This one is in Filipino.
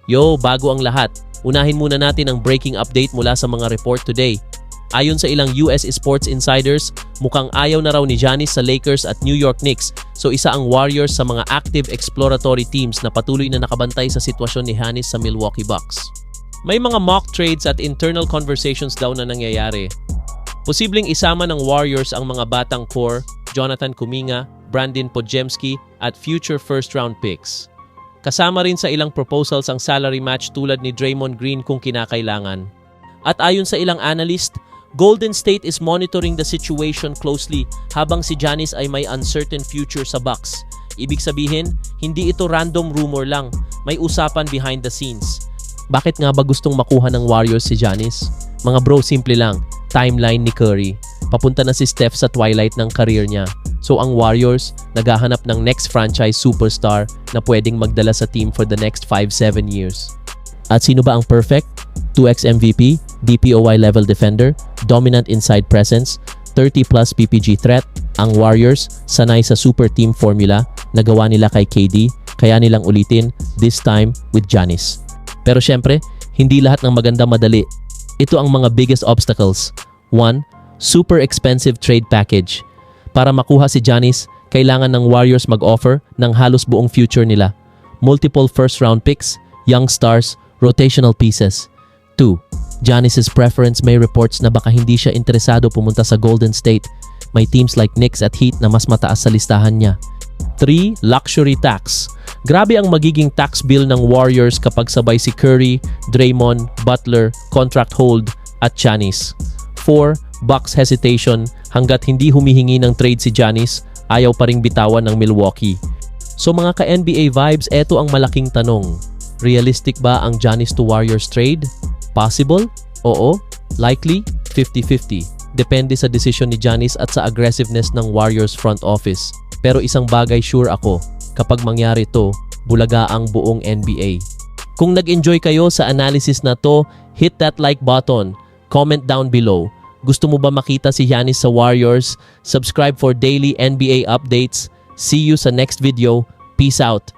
Yo, bago ang lahat, unahin muna natin ang breaking update mula sa mga report today. Ayon sa ilang US Sports Insiders, mukhang ayaw na raw ni Giannis sa Lakers at New York Knicks, so isa ang Warriors sa mga active exploratory teams na patuloy na nakabantay sa sitwasyon ni Giannis sa Milwaukee Bucks. May mga mock trades at internal conversations daw na nangyayari. Posibleng isama ng Warriors ang mga batang core, Jonathan Kuminga, Brandon Podziemski at future first-round picks. Kasama rin sa ilang proposals ang salary match tulad ni Draymond Green kung kinakailangan. At ayon sa ilang analyst, Golden State is monitoring the situation closely habang si Giannis ay may uncertain future sa Bucks. Ibig sabihin, hindi ito random rumor lang, may usapan behind the scenes. Bakit nga ba gustong makuha ng Warriors si Giannis? Mga bro, simple lang, timeline ni Curry. Papunta na si Steph sa twilight ng career niya. So ang Warriors, naghahanap ng next franchise superstar na pwedeng magdala sa team for the next 5-7 years. At sino ba ang perfect? 2x MVP, DPOY level defender, dominant inside presence, 30 plus PPG threat. Ang Warriors, sanay sa super team formula na gawa nila kay KD, kaya nilang ulitin, this time with Giannis. Pero syempre, hindi lahat ng maganda madali. Ito ang mga biggest obstacles. 1. Super expensive trade package. Para makuha si Giannis, kailangan ng Warriors mag-offer ng halos buong future nila. Multiple first-round picks, young stars, rotational pieces. 2. Giannis's preference, may reports na baka hindi siya interesado pumunta sa Golden State. May teams like Knicks at Heat na mas mataas sa listahan niya. 3. Luxury tax. Grabe ang magiging tax bill ng Warriors kapag sabay si Curry, Draymond, Butler, contract hold at Giannis. 4. Bucks hesitation. Hanggat hindi humihingi ng trade si Giannis, ayaw pa ring bitawan ng Milwaukee. So mga ka-NBA vibes, eto ang malaking tanong. Realistic ba ang Giannis to Warriors trade? Possible? Oo. Likely? 50-50. Depende sa desisyon ni Giannis at sa aggressiveness ng Warriors front office. Pero isang bagay sure ako, kapag mangyari to, bulaga ang buong NBA. Kung nag-enjoy kayo sa analysis na to, hit that like button, comment down below. Gusto mo ba makita si Giannis sa Warriors? Subscribe for daily NBA updates. See you sa next video. Peace out.